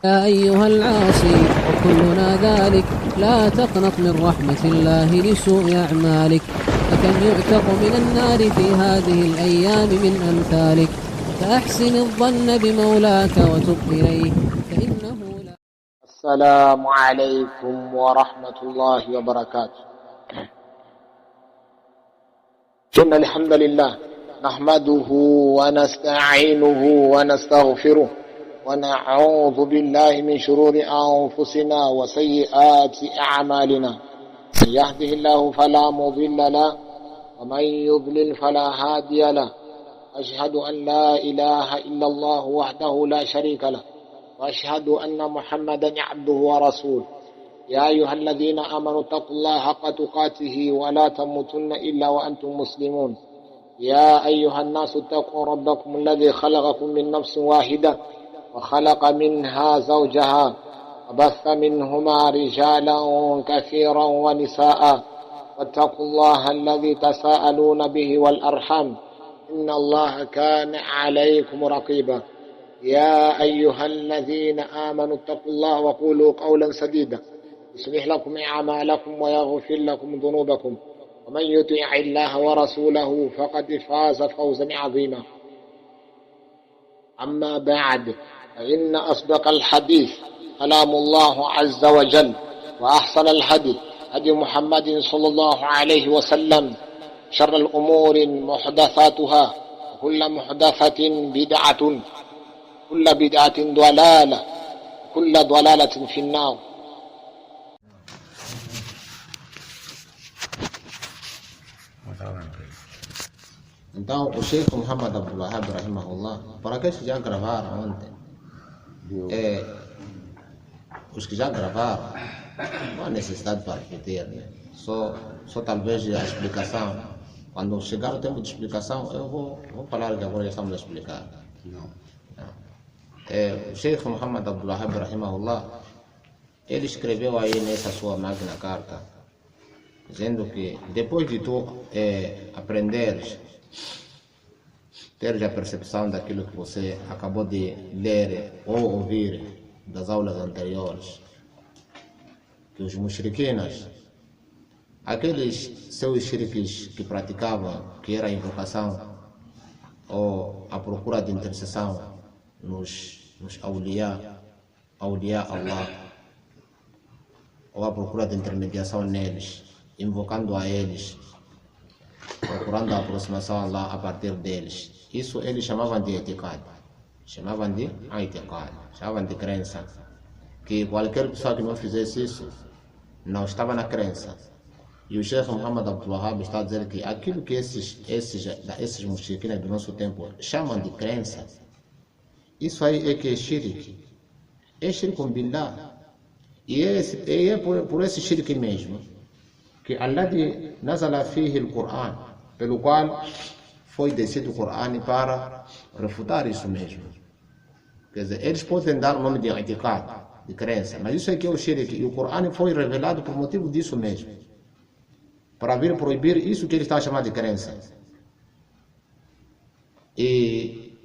يا أيها العاصي وكلنا ذلك لا تقنط من رحمة الله لسوء أعمالك، فكم يعتق من النار في هذه الأيام من أمثالك، فأحسن الظن بمولاك وتب إليه فإنه لا. السلام عليكم ورحمة الله وبركاته. إن الحمد لله نحمده ونستعينه ونستغفره ونعوذ بالله من شرور أنفسنا وسيئات أعمالنا، من يهده الله فلا مضل له ومن يضلل فلا هادي له. أشهد أن لا إله إلا الله وحده لا شريك له، وأشهد أن محمدا عبده ورسوله. يا أيها الذين آمنوا اتقوا الله حق تقاته ولا تموتن إلا وأنتم مسلمون. يا أيها الناس اتقوا ربكم الذي خلقكم من نفس واحدة وخلق منها زوجها وبث منهما رجالا كثيرا ونساء، واتقوا الله الذي تساءلون به والأرحام إن الله كان عليكم رقيبا. يا أيها الذين آمنوا اتقوا الله وقولوا قولا سديدا يصلح لكم أعمالكم ويغفر لكم ذنوبكم، ومن يطع الله ورسوله فقد فاز فوزا عظيما. أما بعد، فإن أصدق الحديث كلام الله عز وجل، وأحسن الهدي هدي محمد صلى الله عليه وسلم. شر الأمور محدثاتها، وكل محدثة بدعة، كل بدعة ضلالة، كل ضلالة في النار. Então, o Sheikh Muhammad Abdul Wahhab, rahimahullah, para aqueles que já gravaram ontem, os que já gravaram, não há necessidade para repetir, né? Só talvez a explicação. Quando chegar o tempo de explicação, eu vou falar que agora já estamos a explicar. Não. O Sheikh Muhammad Abdul Wahhab, rahimahullah, ele escreveu aí nessa sua magna carta, dizendo que depois de tu aprenderes, teres a percepção daquilo que você acabou de ler ou ouvir das aulas anteriores, que os mushrikinas, aqueles seus shirkis que praticavam, que era a invocação ou a procura de intercessão nos awliya Allah, ou a procura de intermediação neles, invocando a eles, procurando a aproximação a Allah a partir deles. Isso eles chamavam de etiqad, chamavam de crença. Que qualquer pessoa que não fizesse isso não estava na crença. E o Sheikh Muhammad Abdul Wahhab está a dizer que aquilo que esses mushriquins do nosso tempo chamam de crença, isso aí é que é shirk. É shirk billah. E é por esse shirk mesmo que alladhi nazala fihi al-Qur'an, pelo qual foi descido o Qur'an para refutar isso mesmo. Quer dizer, eles podem dar o nome de i'tiqad, de crença, mas isso aqui é o shirk, e o Qur'an foi revelado por motivo disso mesmo, para vir proibir isso que ele está chamando de crença. E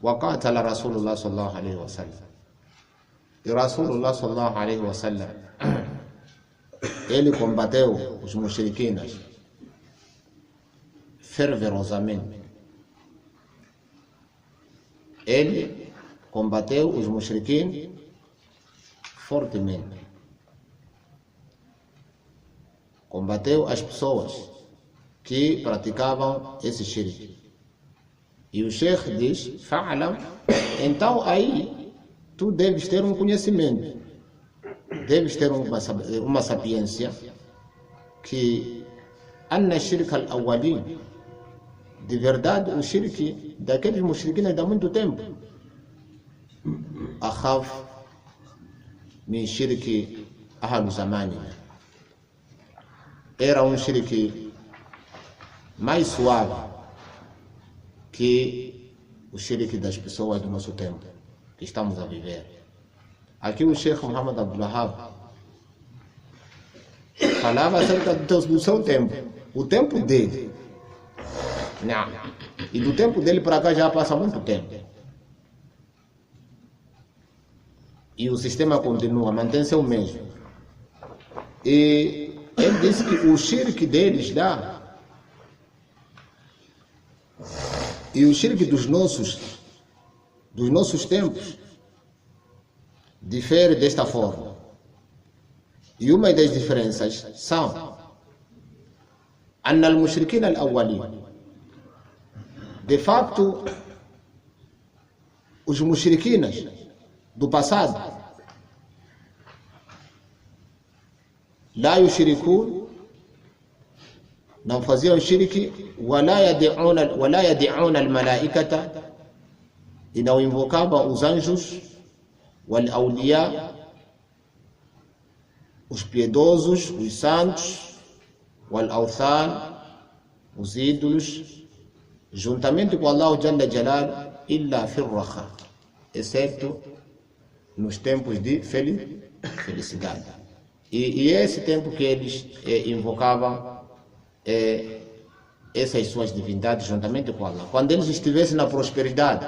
waqatala Rasulullah sallallahu alaihi wasallam, e Rasulullah sallallahu alaihi wasallam, ele combateu os mushrikinas fervorosamente. Ele combateu os mushriquins fortemente. Combateu as pessoas que praticavam esse shirk. E o Sheikh diz: fa'alam. Então aí tu deves ter um conhecimento, deves ter uma sapiência, que anna shirk al-awwalin, de verdade o shirk daqueles mushriquins de há muito tempo, akhaf min shirk ahlu zamanina, era um shirk mais suave que o shirk das pessoas do nosso tempo que estamos a viver. Aqui o Sheikh Muhammad Abdul Wahhab falava acerca do seu tempo, o tempo dele. Não. E do tempo dele para cá já passa muito tempo. e o sistema continua, mantém-se o mesmo. E ele disse que o shirk deles lá e o shirk dos nossos tempos difere desta forma. E uma das diferenças são أن المشركين الأولين, de facto, os mushrikinas do passado, لا يشركون, não faziam shirk, ولا يدعون الملائكة, e não invocavam os anjos, والأولياء, os piedosos, os santos, والأوثان, os ídolos, juntamente com Allah Jalla Jalal, إلا في الرخاء, exceto nos tempos de felicidade. E esse tempo que eles invocavam essas suas divindades juntamente com Allah. Quando eles estivessem na prosperidade,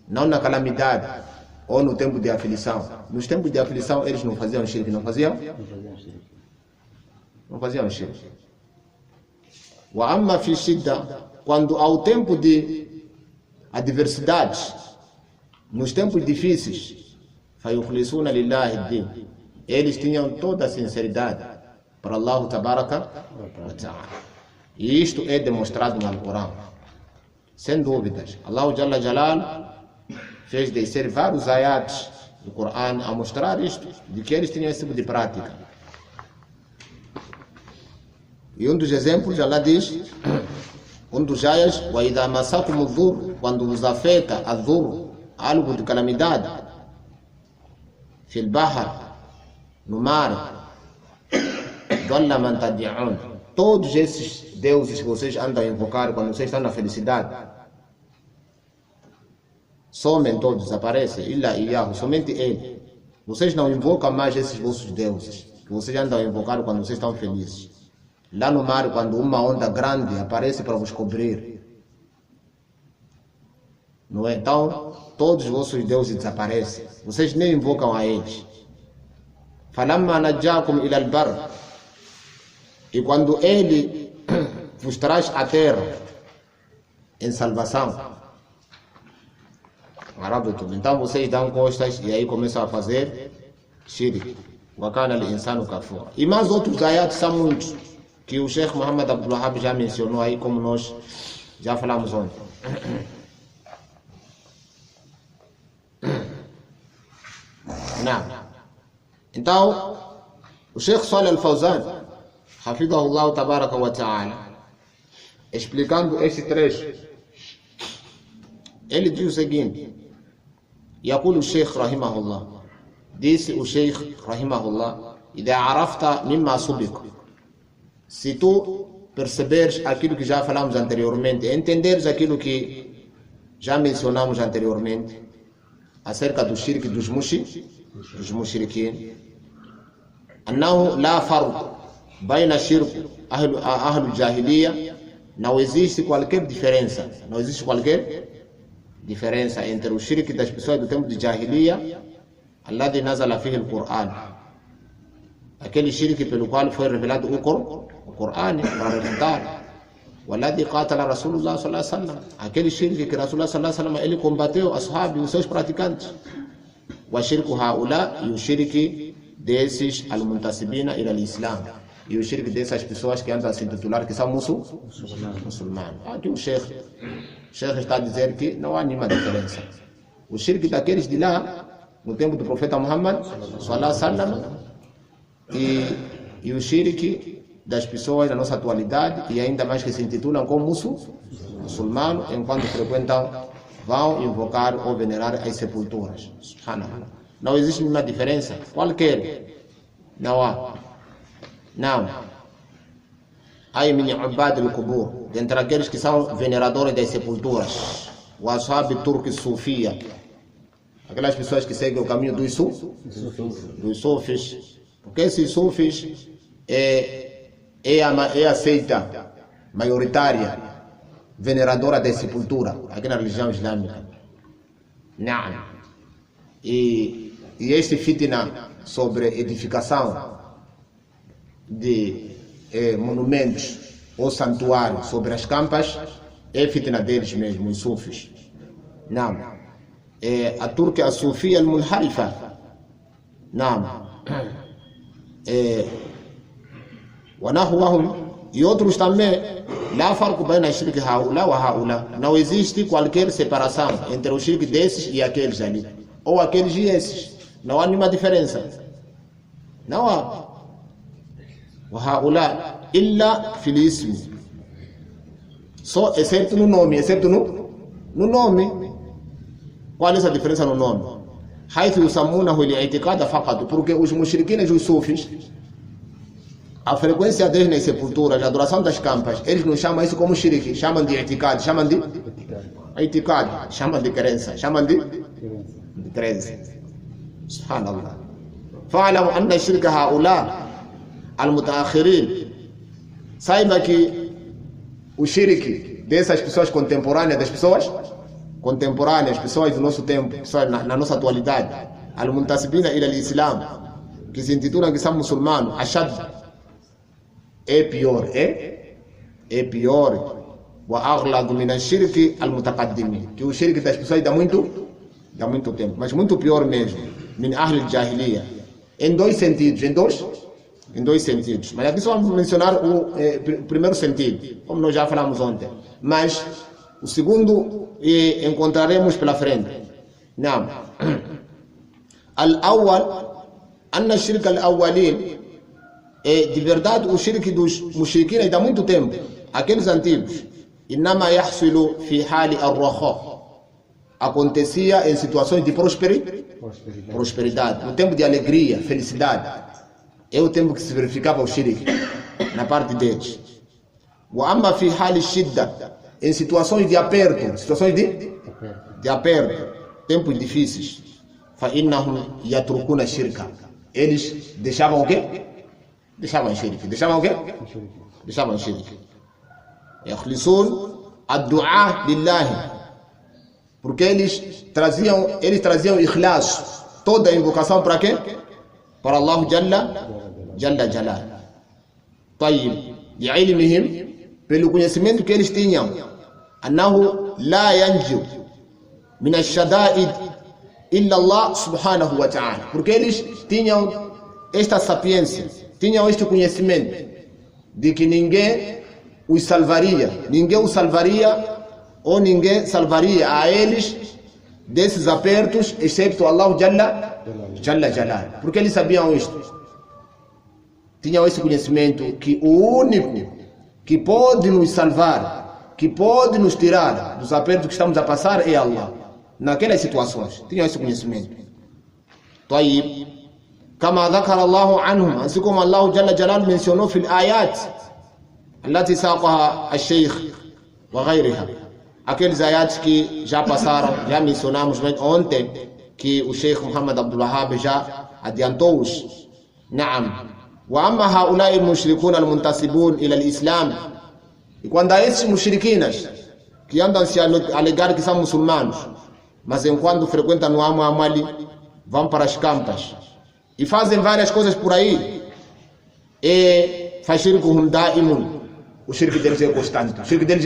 não na calamidade, ou no tempo de aflição. Nos tempos de aflição eles não faziam shirk, não faziam shirk. Wa amma fi shidda, quando ao tempo de adversidades, nos tempos difíceis, fayukhlisuna lillahi ad-din, eles tinham toda a sinceridade para Allah Tabaraka wa Ta'ala. E isto é demonstrado no Alcorão, sem dúvidas. Allah Jalla Jalal fez descer vários ayats do Corão a mostrar isto, de que eles tinham esse tipo de prática. E um dos exemplos, Allah diz, um dos ayats, وَإِذَا مَسَكُمُ الضُّرُّ, quando vos afeta a dhur, algo de calamidade, fil bahar, no mar, ضَلَّ مَنْ تَدْعُونَ, todos esses deuses que vocês andam a invocar quando vocês estão na felicidade, somem todos, desaparecem, illa iyahu, somente ele. Vocês não invocam mais esses vossos deuses que vocês andam a invocar quando vocês estão felizes. Lá no mar, quando uma onda grande aparece para vos cobrir, não é? Então, todos os vossos deuses desaparecem. Vocês nem invocam a eles. فَلَمَّا نَجَّاكُمْ إِلَى الْبَرِّ, e quando ele vos traz a terra em salvação, então vocês dão costas e aí começam a fazer shirk. وَكَانَ الْإِنسَانُ كَفُورًا. E mais outros ayats são muitos, que o Sheikh Muhammad Abdul Wahhab já mencionou aí, como nós já falamos ontem. Não. Então, o Sheikh Salih Al-Fawzan, Hafidahullah Tabaraka wa Ta'ala, explicando esse trecho, ele diz o seguinte: يقول الشيخ رحمه الله, disse o Sheikh rahimahullah, إذا عرفت مما سبق, se tu perceberes aquilo que já falamos anteriormente, entenderes aquilo que já mencionamos anteriormente acerca do shirk dos mushrikin, أنه لا فرق بين شرك أهل الجاهلية, não existe qualquer diferença, entre o shirk das pessoas do tempo de Jahiliya, alladhi nazala fihi al-Qur'an, aquele shirk pelo qual foi revelado o Qur'an para refutar, walladhi qatala Rasulullah sallallahu alaihi wasallam, aquele shirk que Rasulullah sallallahu alaihi wasallam ele combateu ashabi, os seus praticantes, wa shirku haula, e o shirk desses al-muntasibina ila al-Islam, e o shirk dessas pessoas que andam a se titular que são muçulmanos. Aqui o Sheikh está a dizer que não há nenhuma diferença. O shirk daqueles de lá, no tempo do profeta Muhammad sallallahu alaihi wasallam, e o shirk das pessoas da nossa atualidade, e ainda mais que se intitulam como muçulmanos, enquanto frequentam, vão invocar ou venerar as sepulturas. Subhanallah. Não existe nenhuma diferença qualquer. Não há. Não. Aí min ubad al-qubur, dentre aqueles que são veneradores das sepulturas, o ashab turk sufia, aquelas pessoas que seguem o caminho dos sufis, porque esses sufis é a seita maioritária veneradora da sepultura aqui na religião islâmica. Não. E este fitna sobre edificação de monumentos ou santuários sobre as campas é fitna deles mesmo, os sufis. Não. A Turquia, a Sufia al-Munharifa. Não. ونحوهم e outros também. Lá farco bem na shirk haula wa haula. Não existe qualquer separação entre o shirk desses e aqueles ali, ou aqueles e esses. Não há nenhuma diferença. Não há. Wa haula illa fil ism. Só exceto no nome, exceto no nome. Qual é a diferença no nome? حيث يسمونه الاعتقاد فقط, porque os mushriquines e os sufis, a frequência deles nas sepulturas, a adoração das campas, eles não chamam isso como shirk, chamam de i'tiqad, chamam de i'tiqad, chamam de crença, chamam de crença. Subhanallah. Fa'lamu anna shirka haula al-mutaakhirin, saiba que o shirk dessas pessoas contemporâneas, das pessoas contemporâneas, pessoas do nosso tempo, pessoas na nossa atualidade, al-muntasibina ila al-islam, que se intitulam que são muçulmanos, ashad, é pior, é pior. Wa aghladu min ash-shirk al-mutaqaddimin, que o shirk das pessoas dá muito tempo, mas muito pior mesmo, min ahli al-jahiliya, em dois sentidos, em dois sentidos. Mas aqui só vamos mencionar o primeiro sentido, como nós já falamos ontem, mas o segundo encontraremos pela frente. Não. Al-awwal, anna shirk al-awwalin, de verdade o shirk dos mushriquins dá muito tempo, aqueles antigos, inama yahsulu fi hali ar-rakha, acontecia em situações de prosperidade, no tempo de alegria, felicidade, é o tempo que se verificava o shirk na parte deles. Wa amma fi hali shidda, em situações de aperto, situações de aperto, tempos difíceis, fa innahum yatrukuna shirka, eles deixavam o quê? Deixavam shirk. Deixavam o quê? Deixavam shirk. Yakhlisun ad-du'a lillahi, porque eles traziam ikhlas, toda a invocação para quê? Para Allah Jalla Jalal. Tayyib, bi'ilmihim, pelo conhecimento que eles tinham, annahu la yanju min ash-shada'id illa Allah subhanahu wa ta'ala, porque eles tinham esta sapiência, tinham este conhecimento de que ninguém os salvaria ou ninguém salvaria a eles desses apertos, excepto Allah Jalla Jalal, porque eles sabiam isto, tinham esse conhecimento que o único que pode nos salvar, que pode nos tirar dos apertos que estamos a passar é Allah. Naquelas situações, tinham esse conhecimento. Tayyib, kama dhakara Allahu anhum, assim como Allah Jalla Jalal mencionou fil ayat allati saqaha al-shaykh wa ghayriha, aqueles ayats que já passaram, já mencionamos ontem, que o Sheikh Muhammad Abdul Wahhab já adiantou-os. Naam. Wa amma haula'i al-mushrikun al-muntasibun ila al-islam, e quando há esses mushrikinas que andam se alegar que são muçulmanos, mas enquanto frequentam no Amali, vão para as campas e fazem várias coisas por aí, e faz shirkuhum da'imun, o shirk deles é constante, o shirk deles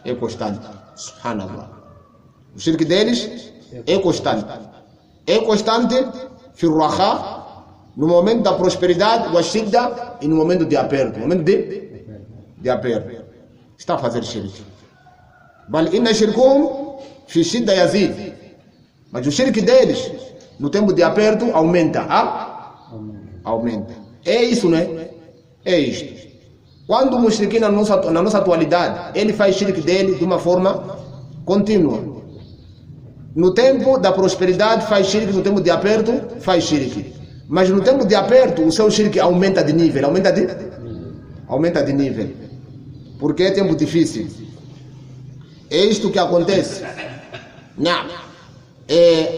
é constante. Subhanallah, o shirk deles é constante fil rakha, no momento da prosperidade, wa shidda, e no momento de aperto, no momento de aperto, está a fazer shirk. Bal inna shirkuhum fi shidda yazid, mas o shirk deles no tempo de aperto aumenta. É isso, né? É isto. Quando o mushrikin na nossa atualidade, ele faz shirk dele de uma forma contínua. No tempo da prosperidade faz shirk, no tempo de aperto faz shirk. Mas no tempo de aperto o seu shirk aumenta de nível, aumenta de nível. Porque é tempo difícil. É isto que acontece. Não.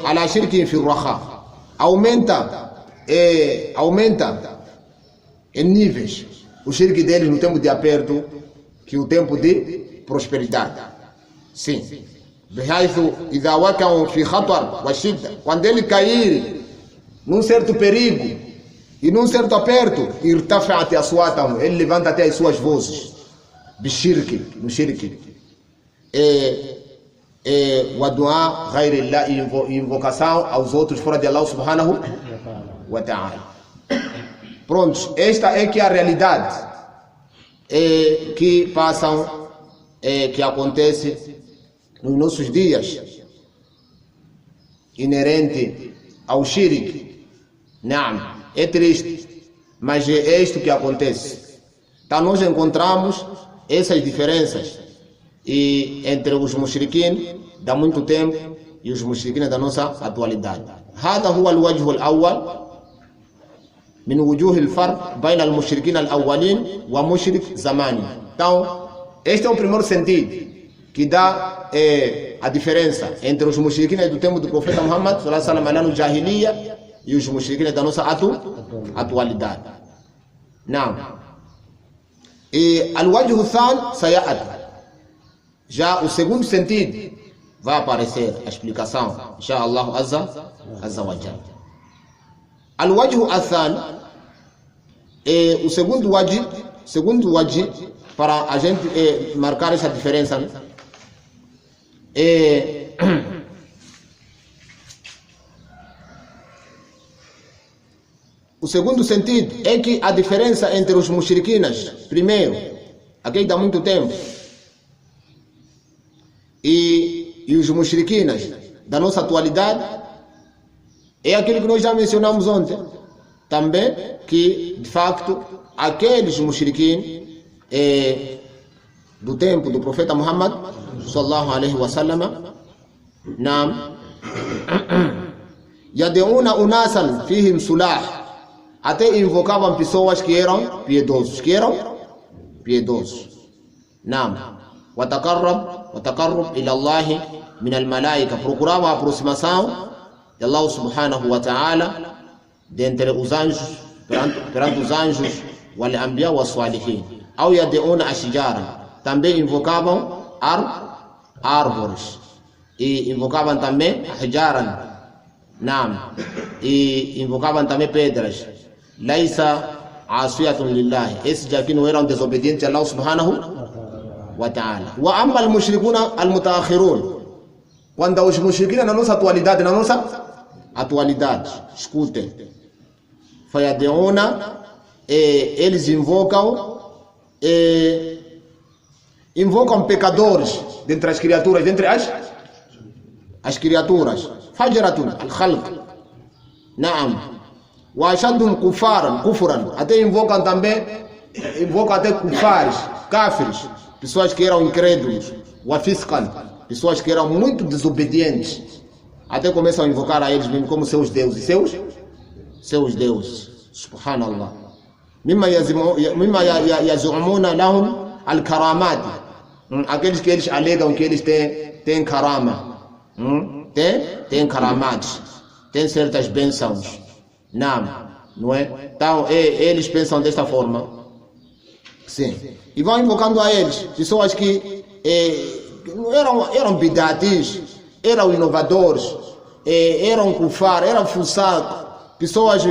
Ala shirkin fi rakha, aumenta em níveis o shirk deles no tempo de aperto que o tempo de prosperidade. Sim, بحيث إذا وقعوا في خطر وشدة, quando ele cair num certo perigo e num certo aperto, irtafa'at aswatahum, ele levanta até as suas vozes, bishirki, no shirki, wa du'a ghayri Allah, invocação aos outros fora de Allah subhanahu wa ta'ala. Prontos, esta é que é a realidade que passam, que acontece nos nossos dias, inerente ao shirk. Naam, é triste, mas é isto que acontece. Então nós encontramos essas diferenças entre os mushrikin de muito tempo e os mushrikin da nossa atualidade. هذا هو الوجه الأول من وجوه الفرق بين المشركين الأولين ومشرك زماني. Então, este é o primeiro sentido que dá a diferença entre os mushriquins do tempo do profeta Muhammad sallallahu alaihi wasallam no Jahiliya e os mushriquins da nossa atualidade. Não. E al-wajh ath-thani sayat. Já o segundo sentido vai aparecer a explicação, inshallah azza wa jalla. Al-wajh ath-thani é o segundo wajh para a gente marcar essa diferença, né? O segundo sentido é que a diferença entre os mushrikinas, primeiro, aquele dá muito tempo, e os mushrikinas da nossa atualidade, é aquilo que nós já mencionamos ontem, também, que de facto aqueles mushrikin do tempo do profeta Muhammad sallallahu alaihi wasallam, nam yadeuna unasan fihim sulah, até invocavam pessoas que eram piedosos, nam wa taqarrub ila Allah min al malaika, procurava a aproximação de Allah subhanahu wa ta'ala dentre os anjos, perante os anjos, wal anbiya was salihin. Ao yadeuna ashjara, também invocavam árvores, e invocavam também hijaran, nam, e invocavam também pedras. Laisa asiyatun lillah, esses aqui não eram desobedientes a Allah subhanahu wa ta'ala. Wa amma al-mushrikuna al-mutaakhirun, quando os mushrikin na nossa atualidade, escutem, fayadeuna, eles invocam pecadores dentre as criaturas, as criaturas, fajratun al-khalq, naam, wa ashadhum kufran, até invocam até kufares, kafirs, pessoas que eram incrédulos, wa fisqan, pessoas que eram muito desobedientes, até começam a invocar a eles mesmo como seus deuses, seus deuses, subhanallah. Mimma yazumuna lahum al-karamat, aqueles que eles alegam que eles têm karama, tem karamat, tem certas bênçãos, não é? Então eles pensam desta forma, sim, e vão invocando a eles pessoas que eram bidatis, eram inovadores, eram kufar, eram fusaq, pessoas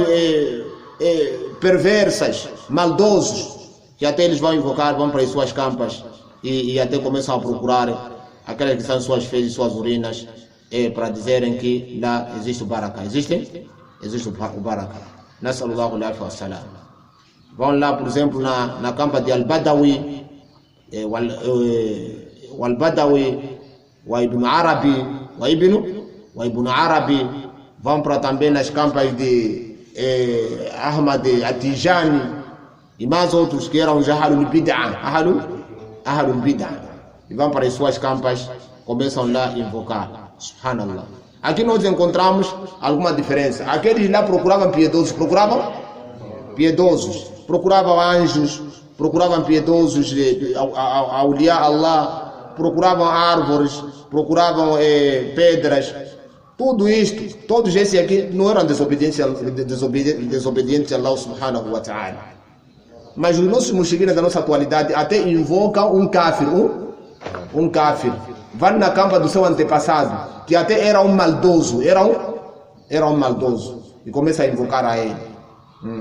perversas, maldosos, que até eles vão invocar, vão para as suas campas e até começam a procurar aquelas que são suas fezes, suas urinas, para dizerem que lá existe o baraka. Existe o baraka. Nasallallahu alaihi wa sallam. Vão lá, por exemplo, na campa de Al-Badawi, Al-Badawi, wa Ibn Arabi, vão para também nas campas de Ahmad Atijani e mais outros que eram já Ahlul Bid'ah, e vão para as suas campas, começam lá a invocar, subhanallah. Aqui nós encontramos alguma diferença. Aqueles lá procuravam anjos, procuravam piedosos, auliá Allah, procuravam árvores, procuravam pedras. Tudo isto, todos esses aqui não eram desobedientes a Allah subhanahu wa ta'ala. Mas os nossos mushrikin da nossa atualidade até invocam um kafir, vai na campa do seu antepassado, que até era um maldoso, era um maldoso, e começa a invocar a ele.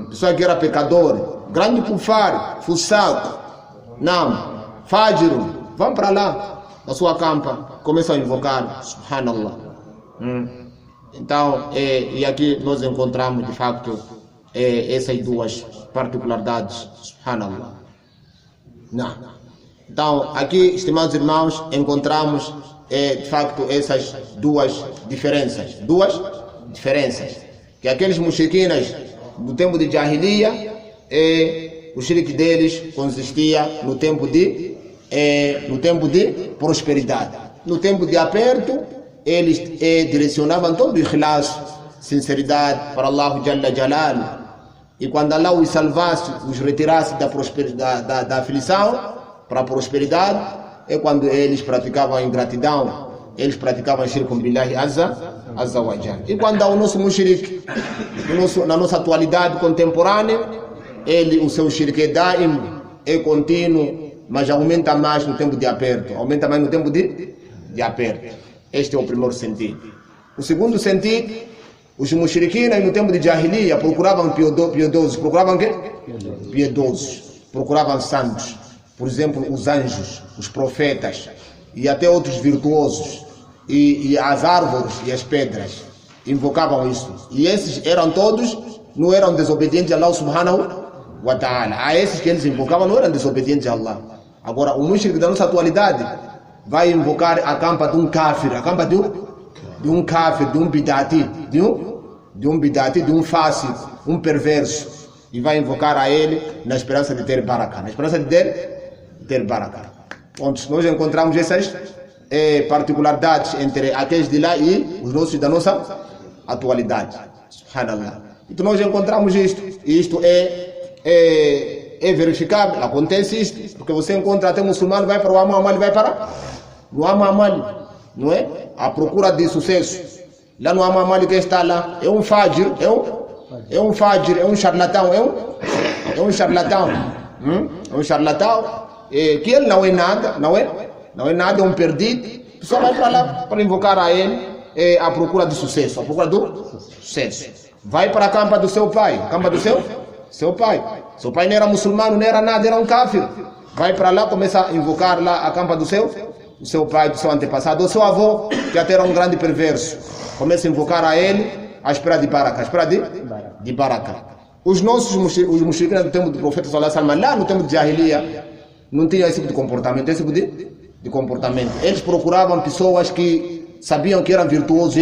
Pessoa que era pecador, grande kufar, fusaco, não, fájiro, vão para lá, na sua campa, começam a invocar, subhanallah. Então, e aqui nós encontramos de facto essas duas particularidades, subhanallah. Não. Então, aqui, estimados irmãos, encontramos de facto essas duas diferenças. Que aqueles mushrikinas do tempo de Jahiliya, o shirk deles consistia no tempo de prosperidade. No tempo de aperto, eles direcionavam todo o ikhlas, sinceridade para Allah Jalla Jalal. E quando Allah os salvasse, os retirasse da aflição para a prosperidade, é quando eles praticavam a ingratidão, eles praticavam shirk billahi azza wa jalla. E quando o nosso mushrik, na nossa atualidade contemporânea, o seu shirk é daim, é contínuo, mas aumenta mais no tempo de aperto, aumenta mais no tempo de aperto. Este é o primeiro sentido. O segundo sentido, os mushrikinas no tempo de Jahiliya procuravam piedosos. Procuravam quê? Piedosos. Procuravam santos. Por exemplo, os anjos, os profetas e até outros virtuosos. E as árvores e as pedras. Invocavam isso. E esses eram todos, não eram desobedientes a Allah subhanahu wa ta'ala. A esses que eles invocavam não eram desobedientes a Allah. Agora, o mushrik da nossa atualidade vai invocar a campa de um kafir, a campa de um kafir, de um bidati, de um bidati, de um fásico, um perverso, e vai invocar a ele na esperança de ter baraka, na esperança de ter baraka. Onde nós encontramos essas particularidades entre aqueles de lá e os nossos da nossa atualidade. Subhanallah. Então nós encontramos isto, e isto é verificável, acontece isto, porque você encontra até muçulmano, vai para o Amu Amal, vai para o Amu Amal, não é? À procura de sucesso. Lá no Amu Amal que está lá, é um fajir, é um charlatão, é um charlatão, que ele não é nada, é um perdido, só vai para lá para invocar a ele à procura de sucesso, à procura do sucesso. Vai para a campa do seu pai, campa do seu pai. Seu pai não era muçulmano, não era nada, era um kafir. Vai para lá, começa a invocar lá a campa do seu pai, do seu antepassado, do seu avô, que até era um grande perverso. Começa a invocar a ele à espera de baraka, de baraka. Os mushrikinos do tempo do profeta sallallahu alaihi wasallam, lá no tempo de Jahiliya, não tinham esse tipo de comportamento, Eles procuravam pessoas que sabiam que eram virtuosos,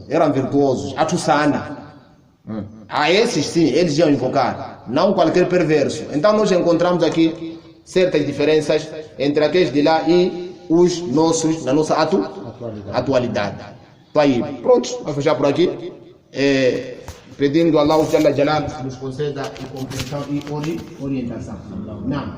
eram virtuosos. Atusana. A esses sim, eles iam invocar, não qualquer perverso. Então nós encontramos aqui certas diferenças entre aqueles de lá e os nossos, na nossa atualidade. Então aí, pronto, vamos fechar por aqui. Pedindo a Allah Jalla Jalal nos conceda compreensão e orientação. Não.